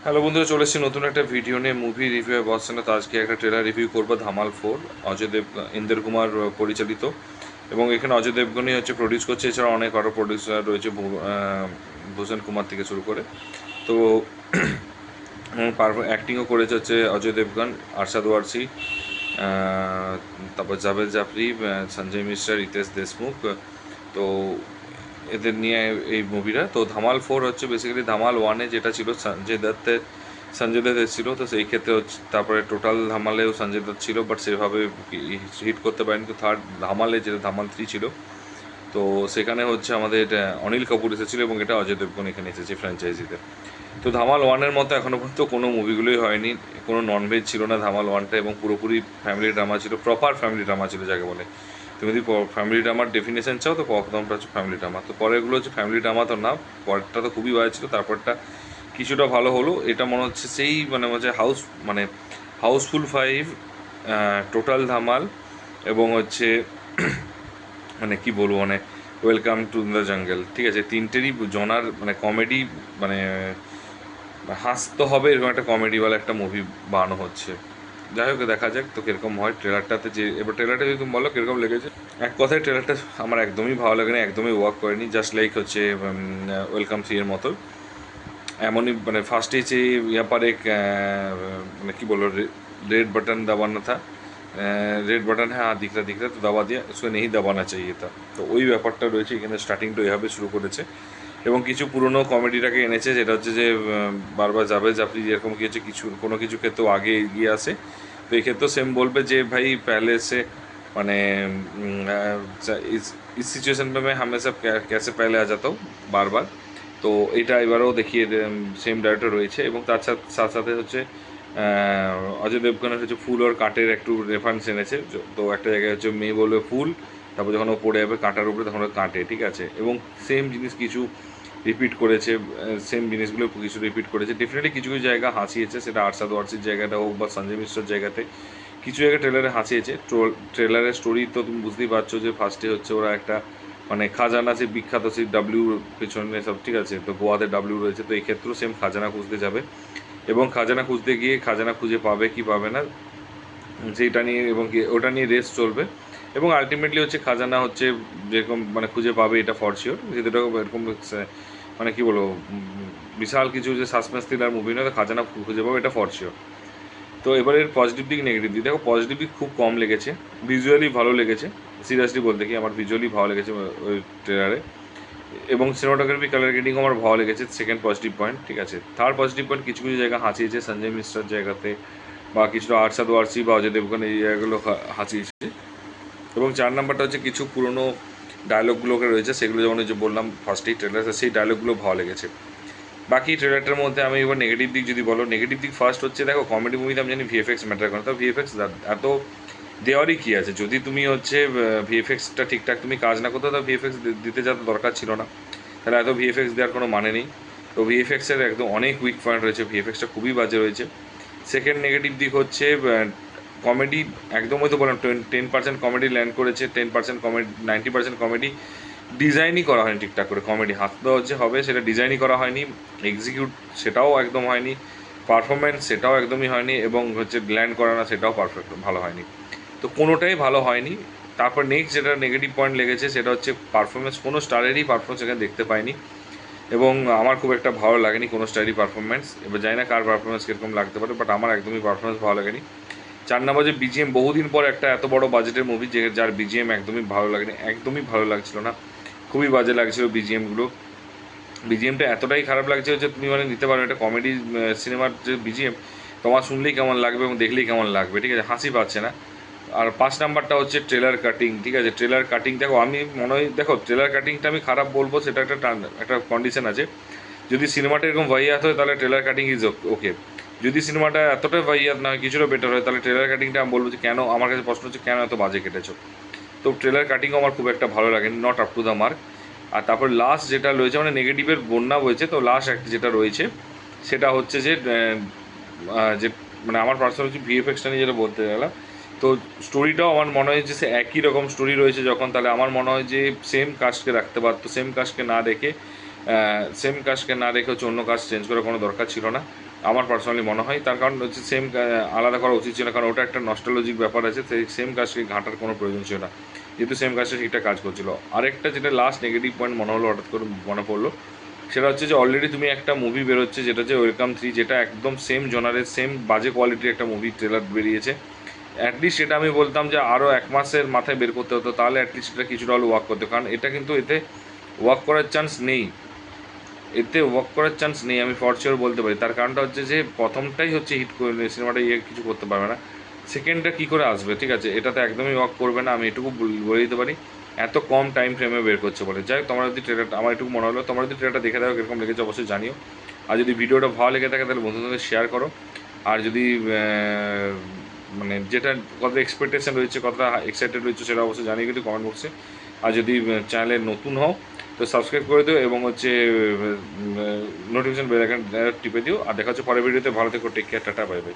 Hello বন্ধুরা, চলে এসেছি নতুন একটা ভিডিও নিয়ে। মুভি রিভিউ বসছে না তো আজকে একটা ট্রেলার রিভিউ করবো ধামাল 4, অজয় দেব ইন্দ্র কুমার পরিচালিত। এবং এখানে অজয় দেবগনই হচ্ছে প্রডিউস করছে, এছাড়া অনেক আরও প্রডিউসার রয়েছে, ভূষণ কুমার থেকে শুরু করে। তো অ্যাক্টিংও করেছে হচ্ছে অজয় দেবগন, আরশাদ ওয়ারসি, তারপর জাভেদ জাফরি, সঞ্জয় মিশ্রা, রিতেশ দেশমুখ। তো এদের নিয়ে এই মুভিটা। তো ধামাল 4 হচ্ছে বেসিক্যালি ধামাল 1-এ যেটা ছিল সঞ্জয় দত্ত এসেছিলো, তো সেই ক্ষেত্রে হচ্ছে তারপরে টোটাল ধামালেও সঞ্জয় দত্ত ছিল, বাট সেভাবে হিট করতে পারেনি। তো থার্ড ধামালে যেটা ধামাল 3 ছিল, তো সেখানে হচ্ছে আমাদের অনিল কাপুর এসেছিলো এবং এটা অজয় দেবগন এখানে এসেছে ফ্র্যাঞ্চাইজিতে। তো ধামাল 1-এর মতো এখনও পর্যন্ত কোনো মুভিগুলোই হয়নি। কোনো ননভেজ ছিল না ধামাল 1টা, এবং পুরোপুরি ফ্যামিলি ড্রামা ছিল, প্রপার ফ্যামিলি ড্রামা ছিল যাকে বলে। তুমি যদি ফ্যামিলি ড্রামার ডেফিনেশন চাও তো প্রথমটা হচ্ছে ফ্যামিলি ড্রামা, তো পরেরগুলো হচ্ছে ফ্যামিলি ড্রামা তো না। পরেরটা তো খুবই ভালো ছিল, তারপরটা কিছুটা ভালো হলো। এটা মনে হচ্ছে সেই হচ্ছে মানে হাউসফুল 5, টোটাল ধামাল, এবং হচ্ছে মানে কি বলবো, মানে ওয়েলকাম টু দ্য জঙ্গল, ঠিক আছে, তিনটেরই জনার মানে কমেডি, মানে হাসতে হবে এরকম একটা কমেডিওয়ালা একটা মুভি বানানো হচ্ছে। যাই হোক, দেখা যাক তো কীরকম হয় ট্রেলারটাতে। যে এবার ট্রেলারটা যদি তুমি বলো কীরকম লেগেছে, এক কথায় ট্রেলারটা আমার একদমই ভালো লাগেনি, একদমই ওয়ার্ক করেনি। জাস্ট লাইক হচ্ছে ওয়েলকাম 3 এর মতো। এমনই মানে ফার্স্টে যে ইয়া পারে মানে কী বলবো, रेड बटन दबाना था, रेड बटन है, हाँ दिख रहा तो दबा दिया, उसको नहीं दबाना चाहिए था। তো ওই ব্যাপারটা রয়েছে এখানে, স্টার্টিংটা এইভাবে শুরু করেছে। এবং কিছু পুরনো কমেডিটাকে এনেছে, যেটা হচ্ছে যে বারবার যাবে জাফরি যেরকম কি হচ্ছে কিছু কোনো কিছু ক্ষেত্রেও আগে এগিয়ে আসে। তো এই ক্ষেত্রেও সেম বলবে যে ভাই पहले से মানে इस सिचुएशन पे मैं हमेशा कैसे पहले आ जाता हूँ বারবার। তো এটা এবারেও দেখিয়ে সেম ডাইরেক্টর রয়েছে। এবং তার সাথে হচ্ছে অজয় দেবগনের হচ্ছে ফুল ওর কাঁটের একটু রেফারেন্স এনেছে। তো একটা জায়গায় হচ্ছে মেয়ে বলবে ফুল, তারপর যখন ও পড়ে যাবে কাঁটার উপরে তখন ও কাঁটে, ঠিক আছে। এবং সেম জিনিস কিছু রিপিট করেছে, সেম জিনিসগুলো কিছু রিপিট করেছে। ডেফিনেটলি কিছু কিছু জায়গা হাসিয়েছে, সেটা আরশাদ ওয়ারসির জায়গাটা হোক বা সঞ্জয় মিশ্রের জায়গাতে কিছু জায়গায় ট্রেলারে হাসিয়েছে। ট্রেলারের স্টোরি তো তুমি বুঝতেই পারছো যে ফার্স্টে হচ্ছে ওরা একটা মানে খাজানা, সে বিখ্যাত সেই ডাব্লিউর পেছনে সব, ঠিক আছে। তো গোয়াতে ডাব্লিউ রয়েছে, তো এই ক্ষেত্রেও সেম খাজানা খুঁজতে যাবে, এবং খাজানা খুঁজতে গিয়ে খাজানা খুঁজে পাবে কি পাবে না সেইটা নিয়ে, এবং ওটা নিয়ে রেস চলবে। এবং আলটিমেটলি হচ্ছে খাজানা হচ্ছে যেরকম মানে খুঁজে পাবে, এটা ফর শিওর। যেটা এরকম মানে কী বলবো, বিশাল কিছু যে সাসপেন্স থ্রিলার মুভি নয়, তো খাজানা খুঁজে পাবে, এটা ফর শিওর। তো এবার এর পজিটিভ দিক নেগেটিভ দিক দেখো। পজিটিভ দিক খুব কম লেগেছে, ভিজুয়ালি ভালো লেগেছে। সিরিয়াসলি বলতে কি আমার ভিজুয়ালি ভালো লেগেছে ওই ট্রেলারে। এবং সিনেমাটোগ্রাফি কালার গ্রেডিংও আমার ভালো লেগেছে, সেকেন্ড পজিটিভ পয়েন্ট, ঠিক আছে। থার্ড পজিটিভ পয়েন্ট, কিছু কিছু জায়গা হাসিয়েছে সঞ্জয় মিশ্রার জায়গাতে, বা কিছুটা আরশাদ ওয়ারসি বা অজয় দেবগন, এই জায়গাগুলো হাসিয়েছে। এবং 4 নাম্বারটা হচ্ছে কিছু পুরনো ডায়লগগুলোকে রয়েছে, সেগুলো যেমন যে বললাম ফার্স্টেই ট্রেলার, সেই ডায়লগগুলো ভালো লেগেছে। বাকি ট্রেলারটার মধ্যে আমি এবার নেগেটিভ দিক যদি বলো, নেগেটিভ দিক ফার্স্ট হচ্ছে দেখো, কমেডি মুভিতে আমি জানি ভিএফএক্স ম্যাটার করে, তো ভিএফএক্স এত দেওয়ারই কী আছে। যদি তুমি হচ্ছে ভিএফএক্সটা ঠিকঠাক তুমি কাজ না করতে, তো ভিএফএক্স দিতে যা দরকার ছিল না, তাহলে এত ভিএফএক্স দেওয়ার কোনো মানে নেই। তো ভিএফএক্সের একদম অনেক উইক পয়েন্ট রয়েছে, ভিএফএক্সটা খুবই বাজে রয়েছে। সেকেন্ড নেগেটিভ দিক হচ্ছে কমেডি একদমই তো বললাম 10% কমেডি ল্যান্ড করেছে, 10% কমেডি, 90% কমেডি ডিজাইনই করা হয়নি ঠিকঠাক করে। কমেডি হাসতে হচ্ছে হবে, সেটা ডিজাইনই করা হয়নি, এক্সিকিউট সেটাও একদম হয়নি, পারফরমেন্স সেটাও একদমই হয়নি, এবং হচ্ছে ল্যান্ড করা না সেটাও পারফেক্ট ভালো হয়নি। তো কোনোটাই ভালো হয়নি। তারপর নেক্সট যেটা নেগেটিভ পয়েন্ট লেগেছে সেটা হচ্ছে পারফরমেন্স, কোনো স্টারেরই পারফরমেন্স এখানে দেখতে পাইনি, এবং আমার খুব একটা ভালো লাগেনি কোনো স্টারই পারফরমেন্স। এবার জানি না কার পারফরমেন্স কীরকম লাগতে পারে, বাট আমার একদমই পারফরমেন্স ভালো লাগেনি। 4 নম্বর যে বিজিএম, বহুদিন পর একটা এত বড় বাজেটের মুভি যার বিজিএম একদমই ভালো লাগেনি, একদমই ভালো লাগছিল না, খুবই বাজে লাগছিল বিজিএমগুলো। বিজিএমটা এতটাই খারাপ লাগছে যে তুমি মানে নিতে পারো, এটা কমেডি সিনেমার যে বিজিএম, তোমার শুনলেই কেমন লাগবে এবং দেখলেই কেমন লাগবে, ঠিক আছে, হাসি পাচ্ছে না। আর 5 নাম্বারটা হচ্ছে ট্রেলার কাটিং, ঠিক আছে। ট্রেলার কাটিং দেখো, আমি মনে হয় দেখো ট্রেলার কাটিংটা আমি খারাপ বলবো, সেটা একটা কন্ডিশন আছে। যদি সিনেমাটা এরকম ভাইয়াত হয় তাহলে ট্রেলার কাটিং ইজ ওকে। যদি সিনেমাটা এতটাই ভাইয়াত না হয়, কিছুটা বেটার হয়, তাহলে ট্রেলার কাটিংটা আমি বলবো যে কেন, আমার কাছে প্রশ্ন হচ্ছে কেন এত বাজে কেটেছো। তো ট্রেলার কাটিংও আমার খুব একটা ভালো লাগেনি, not up to the mark. আর তারপর লাস্ট যেটা রয়েছে, মানে নেগেটিভের বন্যা বইছে, তো লাস্ট যেটা রয়েছে সেটা হচ্ছে যে যে মানে আমার পার্সোনাল হচ্ছে ভিএফএক্সটা নিয়ে যেটা বলতে গেলাম। তো স্টোরিটাও আমার মনে হয় যে সে একই রকম স্টোরি রয়েছে যখন, তাহলে আমার মনে হয় যে সেম কাস্টকে রাখতে পারতো, সেম কাস্টকে না রেখে হচ্ছে অন্য কাস্ট চেঞ্জ করার কোনো দরকার ছিল না। আমার পার্সোনালি মনে হয়। তার কারণ হচ্ছে সেম আলাদা করা উচিত ছিল, কারণ ওটা একটা নস্টালজিক ব্যাপার আছে, সেই সেম কাজকে ঘাঁটার কোনো প্রয়োজন ছিল না, যেহেতু সেম কাজটা ঠিকঠাক কাজ করছিল। আরেকটা যেটা লাস্ট নেগেটিভ পয়েন্ট মনে হলো, হঠাৎ করে মনে পড়লো, সেটা হচ্ছে যে অলরেডি তুমি একটা মুভি বেরোচ্ছে যেটা হচ্ছে ওয়েলকাম 3, যেটা একদম সেম জনারের সেম বাজে কোয়ালিটির একটা মুভি ট্রেলার বেরিয়েছে। অ্যাটলিস্ট এটা আমি বলতাম যে আরও 1 মাসের মাথায় বের করতে হতো, তাহলে অ্যাটলিস্ট এটা কিছুটা হলো ওয়ার্ক করতো, কারণ এটা কিন্তু এতে ওয়ার্ক করার চান্স নেই, এতে ওয়ার্ক করার চান্স নেই, আমি ফর শিওর বলতে পারি। তার কারণটা হচ্ছে যে প্রথমটাই হচ্ছে হিট করে সিনেমাটা কিছু করতে পারবে না, সেকেন্ডটা কী করে আসবে, ঠিক আছে, এটাতে একদমই ওয়ার্ক করবে না, আমি এটুকু বলে দিতে পারি, এত কম টাইম ফ্রেমে বের করছে বলে। যাই হোক, তোমরা যদি ট্রেলারটা, আমার এটুকু মনে হলো, তোমরা যদি ট্রেলারটা দেখে দেখো কীরকম লেগেছে অবশ্যই জানিও। আর যদি ভিডিওটা ভালো লেগে থাকে তাহলে বন্ধুদের সাথে শেয়ার করো। আর যদি মানে যেটা কতটা এক্সপেকটেশন রয়েছে, কতটা এক্সাইটেড রয়েছে, সেটা অবশ্যই জানিয়ে কিন্তু কমেন্ট বক্সে। আর যদি চ্যানেলে নতুন হও তো সাবস্ক্রাইব করে দিও, এবং হচ্ছে নোটিফিকেশন বেল আইকন টিপে দিও। আর দেখা হচ্ছে পরের ভিডিওতে। ভালো থেকো, take care, tata, bye by.